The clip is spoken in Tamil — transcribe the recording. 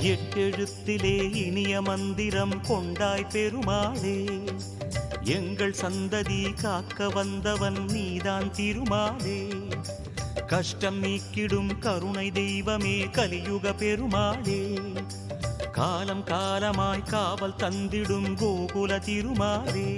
எட்டெழுத்திலே இனிய மந்திரம் கொண்டாய் பெருமாளே, எங்கள் சந்ததி காக்க வந்தவன் நீதான் திருமாலே. கஷ்டம் நீக்கிடும் கருணை தெய்வமே கலியுக பெருமாளே, காலம் காலமாய் காவல் தந்திடும் கோகுல திருமாலே.